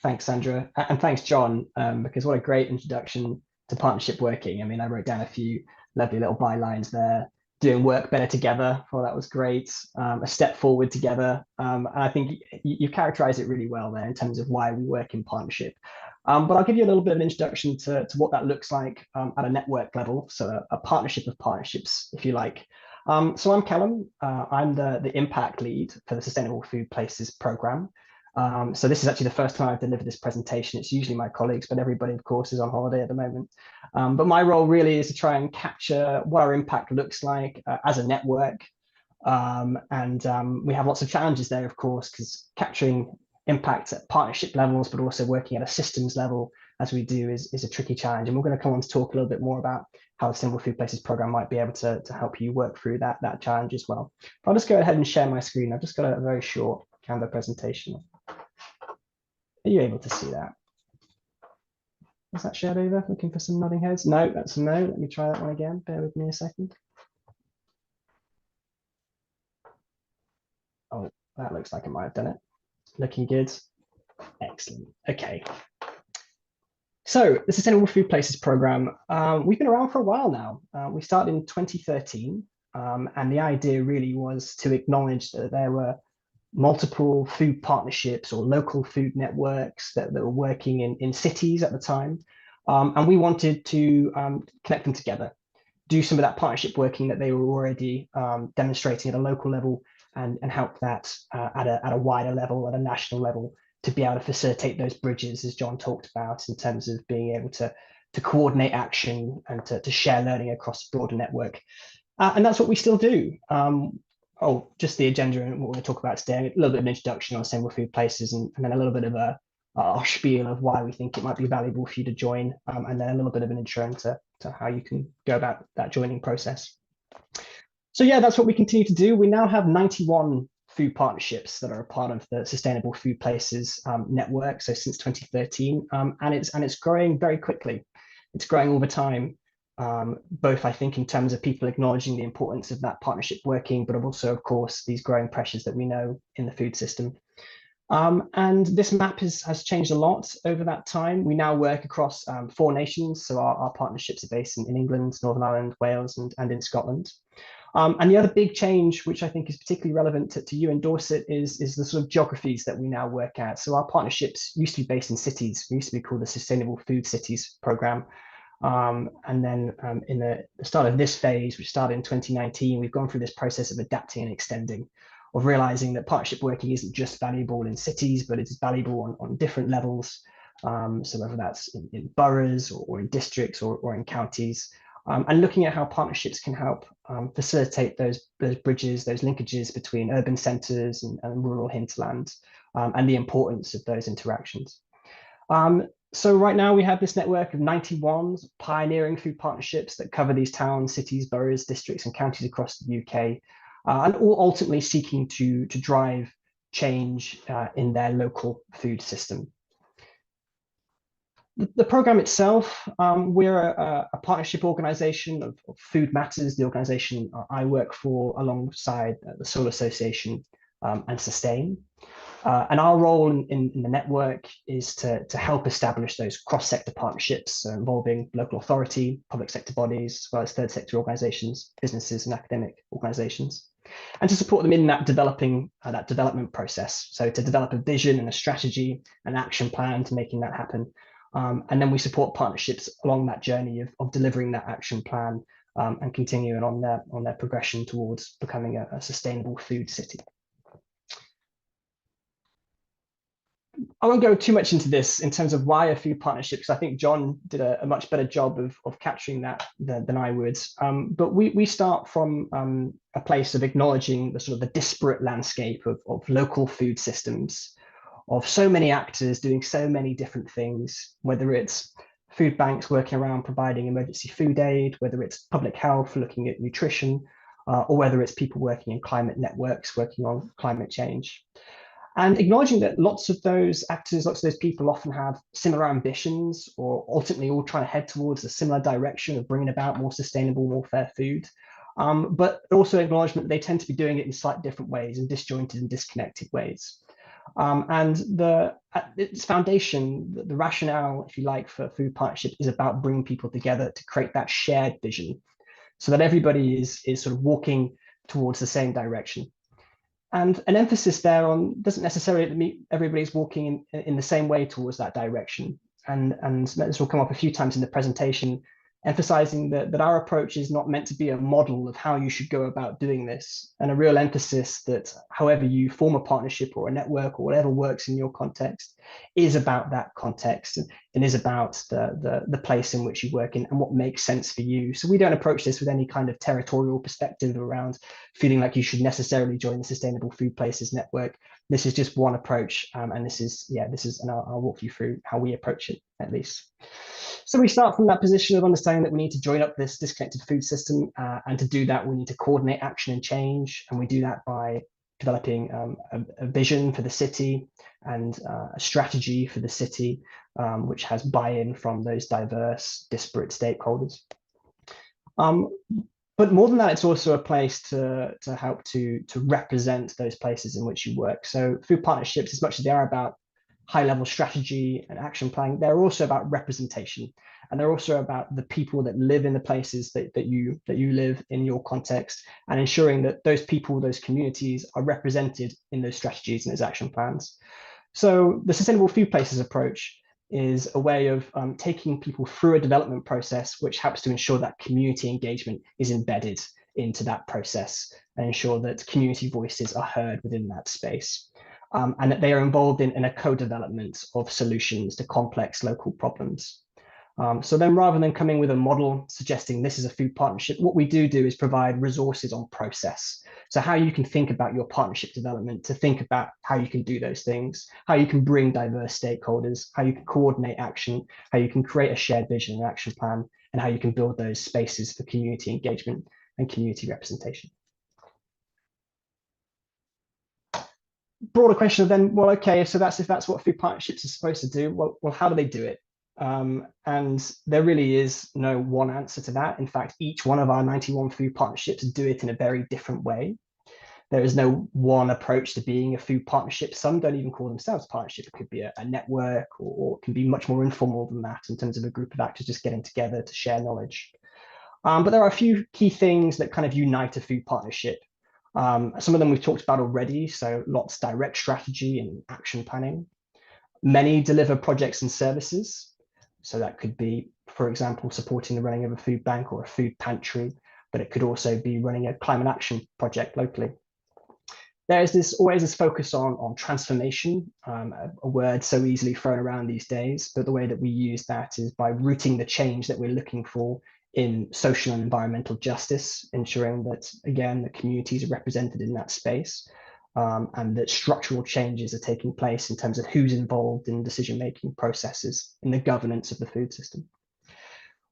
Thanks, Sandra, and thanks, John, because what a great introduction to partnership working. I mean, I wrote down a few lovely little bylines there. Doing work better together. Well, that was great. A step forward together. And I think you characterize it really well there in terms of why we work in partnership. But I'll give you a little bit of an introduction to what that looks like at a network level. So a partnership of partnerships, if you like. So I'm Callum. I'm the impact lead for the Sustainable Food Places program. So this is actually the first time I've delivered this presentation. It's usually my colleagues, but everybody, of course, is on holiday at the moment. But my role really is to try and capture what our impact looks like as a network. We have lots of challenges there, of course, because capturing impact at partnership levels, but also working at a systems level, as we do, is a tricky challenge. And we're going to come on to talk a little bit more about how the Sustainable Food Places program might be able to help you work through that challenge as well. I'll just go ahead and share my screen. I've just got a very short Canva presentation. Are you able to see that? Is that shared over? Looking for some nodding heads? No, that's a no. Let me try that one again. Bear with me a second. Oh, that looks like it might have done it. Looking good. Excellent. Okay. So the Sustainable Food Places program, we've been around for a while now. We started in 2013, and the idea really was to acknowledge that there were multiple food partnerships or local food networks that were working in cities at the time. And we wanted to connect them together, do some of that partnership working that they were already demonstrating at a local level and help that at a wider level, at a national level, to be able to facilitate those bridges, as John talked about, in terms of being able to coordinate action and to share learning across a broader network. And that's what we still do. Just the agenda and what we're going to talk about today, a little bit of an introduction on Sustainable Food Places, and then a little bit of a spiel of why we think it might be valuable for you to join, and then a little bit of an intro to how you can go about that joining process. So yeah, that's what we continue to do. We now have 91 food partnerships that are a part of the Sustainable Food Places network, so since 2013, and it's growing very quickly. It's growing all the time. Both I think in terms of people acknowledging the importance of that partnership working, but also, of course, these growing pressures that we know in the food system. And this map has changed a lot over that time. We now work across 4 nations, so our partnerships are based in England, Northern Ireland, Wales, and in Scotland. And the other big change, which I think is particularly relevant to you in Dorset, is the sort of geographies that we now work at. So our partnerships used to be based in cities. We used to be called the Sustainable Food Cities program. And then in the start of this phase, which started in 2019, we've gone through this process of adapting and extending, of realizing that partnership working isn't just valuable in cities, but it's valuable on different levels. So whether that's in boroughs or in districts or in counties, and looking at how partnerships can help facilitate those bridges, those linkages between urban centres and rural hinterland, and the importance of those interactions. So right now we have this network of 91 pioneering food partnerships that cover these towns, cities, boroughs, districts, and counties across the UK, and all ultimately seeking to drive change in their local food system. The program itself, we're a partnership organisation of Food Matters, the organisation I work for alongside the Soil Association and Sustain. And our role in the network is to help establish those cross-sector partnerships, so involving local authority, public sector bodies, as well as third sector organisations, businesses and academic organisations, and to support them in that development process. So to develop a vision and a strategy, an action plan to making that happen. And then we support partnerships along that journey of delivering that action plan and continuing on their progression towards becoming a sustainable food city. I won't go too much into this in terms of why a food partnership, because I think John did a much better job of capturing that than I would. But we start from a place of acknowledging the sort of the disparate landscape of local food systems, of so many actors doing so many different things, whether it's food banks working around providing emergency food aid, whether it's public health looking at nutrition, or whether it's people working in climate networks working on climate change. And acknowledging that lots of those actors, lots of those people often have similar ambitions, or ultimately all trying to head towards a similar direction of bringing about more sustainable, more fair food. But also acknowledgement that they tend to be doing it in slightly different ways, in disjointed and disconnected ways. And at its foundation, the rationale, if you like, for food partnership is about bringing people together to create that shared vision so that everybody is sort of walking towards the same direction. And an emphasis there on doesn't necessarily mean everybody's walking in the same way towards that direction. And this will come up a few times in the presentation, emphasizing that our approach is not meant to be a model of how you should go about doing this, and a real emphasis that however you form a partnership or a network or whatever works in your context is about that context and is about the place in which you work in and what makes sense for you. So we don't approach this with any kind of territorial perspective around feeling like you should necessarily join the Sustainable Food Places Network. This is just one approach, and this is, and I'll walk you through how we approach it at least. So we start from that position of understanding that we need to join up this disconnected food system, and to do that we need to coordinate action and change, and we do that by developing a vision for the city and a strategy for the city, which has buy-in from those diverse, disparate stakeholders. But more than that, it's also a place to help to represent those places in which you work. So food partnerships, as much as they are about high-level strategy and action planning, they're also about representation, and they're also about the people that live in the places that you live in your context, and ensuring that those people, those communities, are represented in those strategies and those action plans. So the Sustainable Food Places approach is a way of taking people through a development process, which helps to ensure that community engagement is embedded into that process and ensure that community voices are heard within that space. And that they are involved in a co-development of solutions to complex local problems. So then rather than coming with a model suggesting this is a food partnership, what we do is provide resources on process. So how you can think about your partnership development, to think about how you can do those things, how you can bring diverse stakeholders, how you can coordinate action, how you can create a shared vision and action plan, and how you can build those spaces for community engagement and community representation. Broader question of then, well, okay, so if that's what food partnerships are supposed to do, well, how do they do it? And there really is no one answer to that. In fact, each one of our 91 food partnerships do it in a very different way. There is no one approach to being a food partnership. Some don't even call themselves partnership. It could be a network, or it can be much more informal than that in terms of a group of actors just getting together to share knowledge. But there are a few key things that kind of unite a food partnership. Some of them we've talked about already, so lots direct strategy and action planning. Many deliver projects and services. So that could be, for example, supporting the running of a food bank or a food pantry, but it could also be running a climate action project locally. There's always this focus on transformation, a word so easily thrown around these days, but the way that we use that is by rooting the change that we're looking for in social and environmental justice, ensuring that, again, the communities are represented in that space, and that structural changes are taking place in terms of who's involved in decision-making processes in the governance of the food system.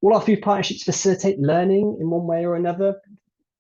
All our food partnerships facilitate learning in one way or another.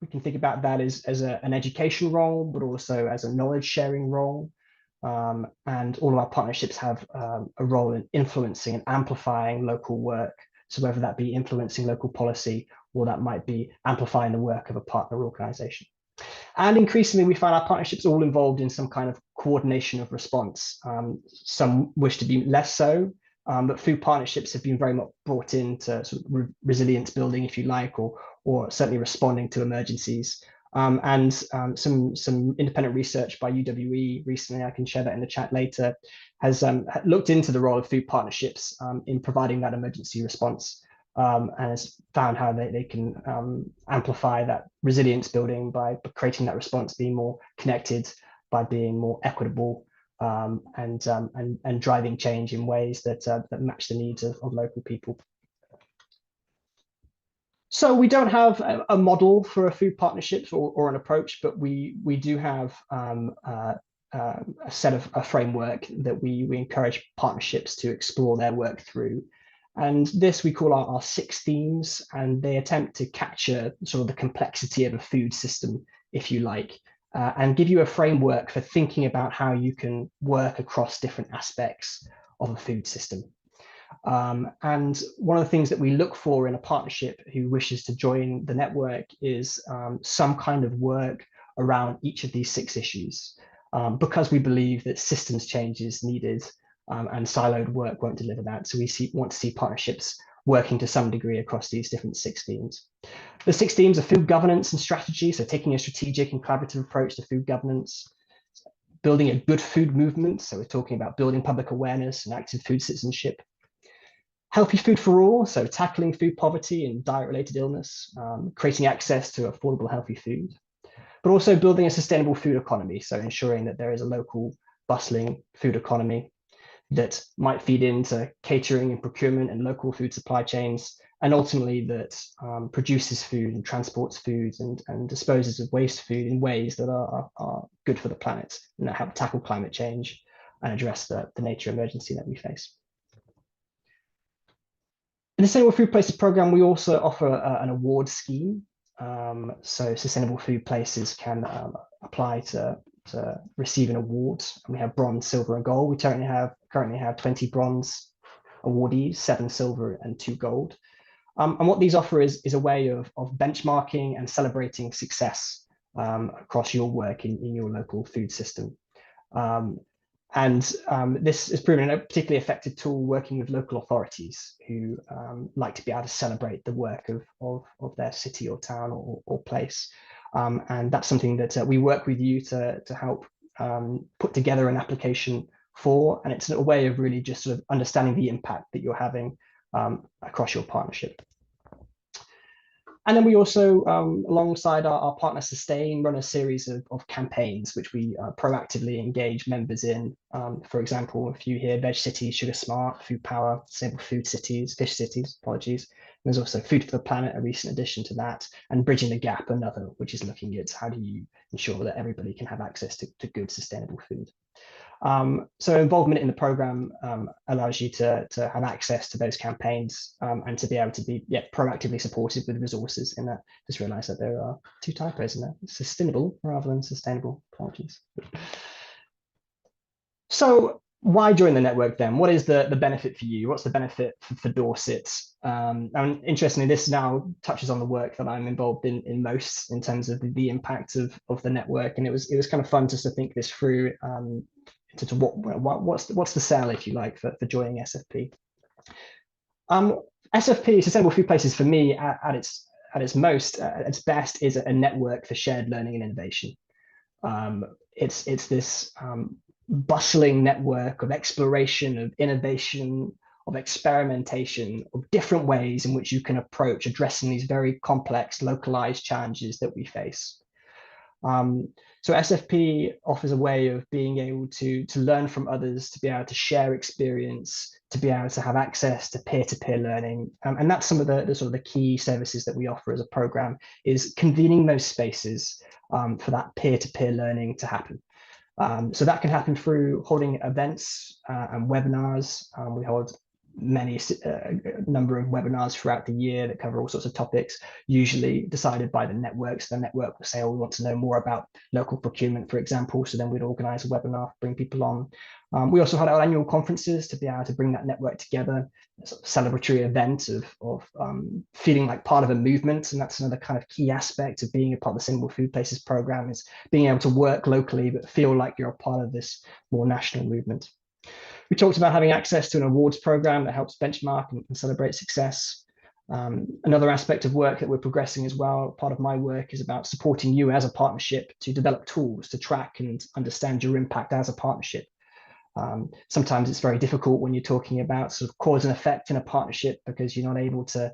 We can think about that as an education role, but also as a knowledge sharing role. And all of our partnerships have a role in influencing and amplifying local work. So whether that be influencing local policy, or that might be amplifying the work of a partner organization. And increasingly, we find our partnerships all involved in some kind of coordination of response. Some wish to be less so, but food partnerships have been very much brought into sort of resilience building, if you like, or certainly responding to emergencies. Some independent research by UWE recently, I can share that in the chat later, has looked into the role of food partnerships in providing that emergency response, and has found how they can amplify that resilience building by creating that response being more connected, by being more equitable, and driving change in ways that match the needs of local people. So we don't have a model for a food partnerships or an approach, but we do have a set of a framework that we encourage partnerships to explore their work through. And this we call our 6 themes, and they attempt to capture sort of the complexity of a food system, if you like, and give you a framework for thinking about how you can work across different aspects of a food system. And one of the things that we look for in a partnership who wishes to join the network is some kind of work around each of these 6 issues. because we believe that systems change is needed, and siloed work won't deliver that. So we want to see partnerships working to some degree across these different 6 themes. The 6 themes are food governance and strategy, so taking a strategic and collaborative approach to food governance, building a good food movement, so we're talking about building public awareness and active food citizenship, healthy food for all, so tackling food poverty and diet-related illness, creating access to affordable, healthy food, but also building a sustainable food economy, so ensuring that there is a local, bustling food economy that might feed into catering and procurement and local food supply chains, and ultimately that produces food and transports food and disposes of waste food in ways that are good for the planet and that help tackle climate change and address the nature emergency that we face. In the Sustainable Food Places program, we also offer an award scheme. So sustainable food places can apply to receive an award. And we have bronze, silver, and gold. We currently have 20 bronze awardees, 7 silver, and 2 gold. And what these offer is a way of benchmarking and celebrating success across your work in your local food system. This has proven a particularly effective tool working with local authorities who like to be able to celebrate the work of their city or town or place. And that's something that we work with you to help put together an application for. And it's a way of really just sort of understanding the impact that you're having across your partnership. And then we also, alongside our partner Sustain, run a series of campaigns which we proactively engage members in. For example, a few here: Veg Cities, Sugar Smart, Food Power, Sustainable Food Cities, Fish Cities, apologies. And there's also Food for the Planet, a recent addition to that, and Bridging the Gap, another, which is looking at how do you ensure that everybody can have access to good, sustainable food. So involvement in the program allows you to have access to those campaigns and to be able to be proactively supported with resources in that. Just realized that there are 2 typos in there: sustainable rather than sustainable. Apologies. So why join the network then? What is the benefit for you? What's the benefit for Dorset? And interestingly, this now touches on the work that I'm involved in most in terms of the impact of the network. And it was kind of fun just to think this through. To what's the sell, if you like, for joining SFP. SFP, Sustainable Food Places, for me at its best is a network for shared learning and innovation. It's this bustling network of exploration, of innovation, of experimentation, of different ways in which you can approach addressing these very complex, localized challenges that we face. So SFP offers a way of being able to learn from others, to be able to share experience, to be able to have access to peer-to-peer learning. And that's some of the sort of the key services that we offer as a program, is convening those spaces for that peer-to-peer learning to happen. So that can happen through holding events and webinars. We hold many number of webinars throughout the year that cover all sorts of topics, usually decided by the network. So the network will say, oh, we want to know more about local procurement, for example. So then we'd organize a webinar, bring people on. We also had our annual conferences to be able to bring that network together, a sort of celebratory event of feeling like part of a movement. And that's another kind of key aspect of being a part of the Sustainable Food Places program, is being able to work locally, but feel like you're a part of this more national movement. We talked about having access to an awards program that helps benchmark and celebrate success. Another aspect of work that we're progressing as well, part of my work, is about supporting you as a partnership to develop tools to track and understand your impact as a partnership. Sometimes it's very difficult when you're talking about sort of cause and effect in a partnership, because you're not able to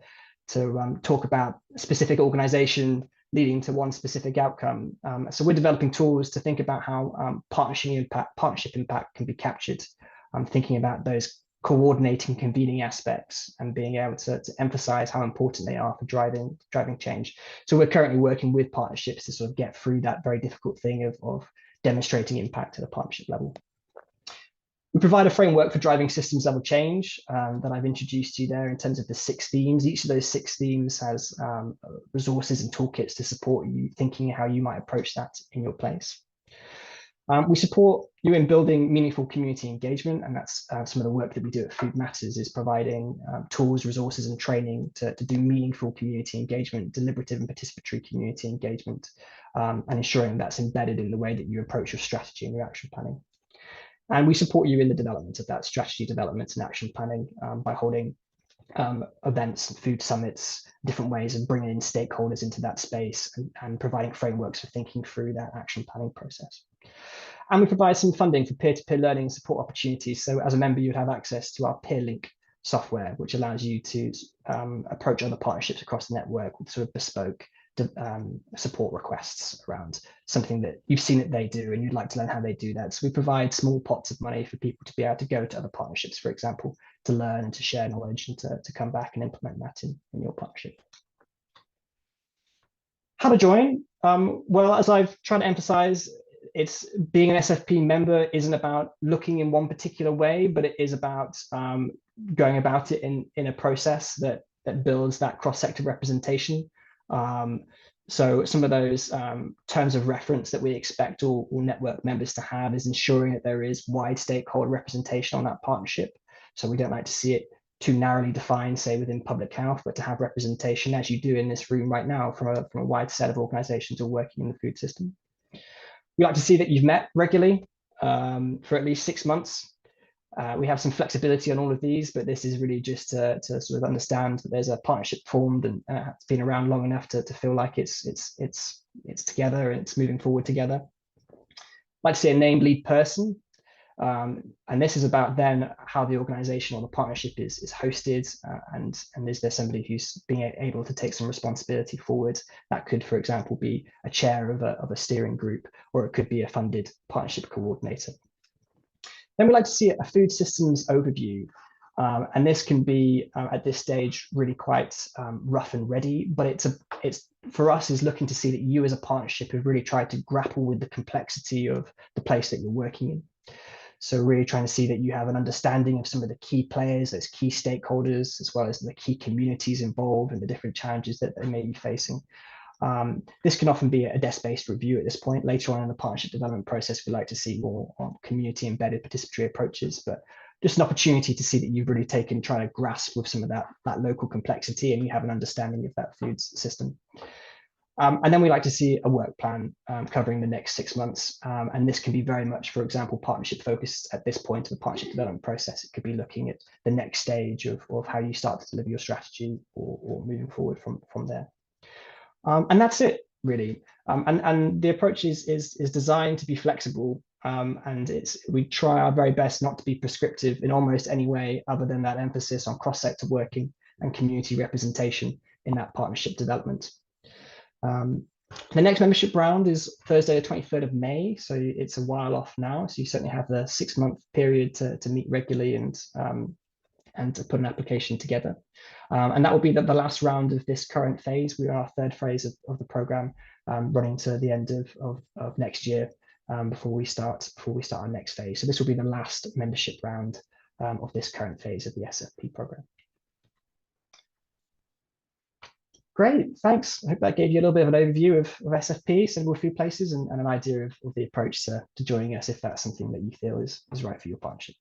talk about a specific organization leading to one specific outcome. So we're developing tools to think about how partnership impact can be captured. I'm thinking about those coordinating, convening aspects and being able to emphasize how important they are for driving change. So we're currently working with partnerships to sort of get through that very difficult thing of demonstrating impact at a partnership level. We provide a framework for driving systems level change that I've introduced you there in terms of the 6 themes. Each of those 6 themes has resources and toolkits to support you thinking how you might approach that in your place. We support you in building meaningful community engagement, and that's some of the work that we do at Food Matters is providing tools, resources, and training to do meaningful community engagement, deliberative and participatory community engagement, and ensuring that's embedded in the way that you approach your strategy and your action planning. And we support you in the development of that strategy development and action planning by holding events, food summits, different ways of bringing in stakeholders into that space and providing frameworks for thinking through that action planning process. And we provide some funding for peer-to-peer learning and support opportunities. So as a member, you'd have access to our peer link software, which allows you to approach other partnerships across the network with sort of bespoke support requests around something that you've seen that they do and you'd like to learn how they do that. So we provide small pots of money for people to be able to go to other partnerships, for example, to learn and to share knowledge and to come back and implement that in your partnership. How to join? Well, as I've tried to emphasize, it's being an SFP member isn't about looking in one particular way, but it is about going about it in a process that builds that cross-sector representation. So some of those terms of reference that we expect all network members to have is ensuring that there is wide stakeholder representation on that partnership. So we don't like to see it too narrowly defined, say within public health, but to have representation, as you do in this room right now, from a wide set of organizations who are working in the food system. We like to see that you've met regularly for at least 6 months. We have some flexibility on all of these, but this is really just to sort of understand that there's a partnership formed and it's been around long enough to feel like it's together and it's moving forward together. I'd like to see a named lead person. And this is about then how the organization or the partnership is hosted, and is there somebody who's being able to take some responsibility forward? That could, for example, be a chair of a steering group, or it could be a funded partnership coordinator. Then we like to see a food systems overview. And this can be at this stage really quite rough and ready, but it's for us is looking to see that you as a partnership have really tried to grapple with the complexity of the place that you're working in. So really trying to see that you have an understanding of some of the key players, those key stakeholders, as well as the key communities involved and the different challenges that they may be facing. This can often be a desk-based review at this point. Later on in the partnership development process, we like to see more on community-embedded participatory approaches, but just an opportunity to see that you've really trying to grasp with some of that local complexity and you have an understanding of that food system. And then we like to see a work plan covering the next 6 months. And this can be very much, for example, partnership focused at this point of the partnership development process. It could be looking at the next stage of how you start to deliver your strategy or moving forward from there. And that's it, really. And the approach is designed to be flexible. And we try our very best not to be prescriptive in almost any way other than that emphasis on cross-sector working and community representation in that partnership development. The next membership round is Thursday, the 23rd of May. So it's a while off now. So you certainly have the 6-month period to meet regularly and to put an application together. And that will be the last round of this current phase. We are our third phase of the program, running to the end of next year before we start our next phase. So this will be the last membership round of this current phase of the SFP program. Great, thanks. I hope that gave you a little bit of an overview of SFP, Sustainable Food Places, and an idea of the approach to joining us if that's something that you feel is right for your partnership.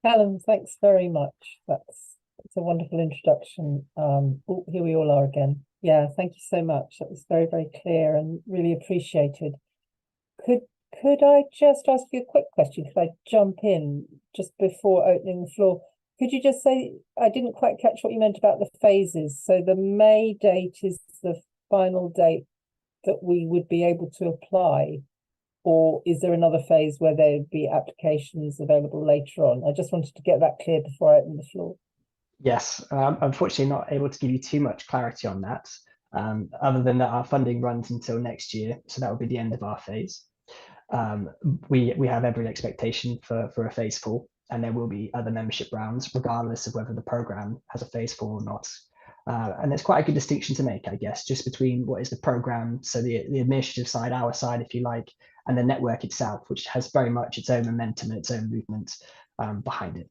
Helen, thanks very much. That's a wonderful introduction. Oh, here we all are again. Yeah, thank you so much. That was very, very clear and really appreciated. Could I just ask you a quick question? Could I jump in just before opening the floor? Could you just say, I didn't quite catch what you meant about the phases. So the May date is the final date that we would be able to apply, or is there another phase where there'd be applications available later on? I just wanted to get that clear before I open the floor. Yes, unfortunately not able to give you too much clarity on that, other than that our funding runs until next year. So that will be the end of our phase. We have every expectation for a phase 4. And there will be other membership rounds, regardless of whether the program has a phase 4 or not. And it's quite a good distinction to make, I guess, just between what is the program, so the administrative side, our side, if you like, and the network itself, which has very much its own momentum and its own movement behind it.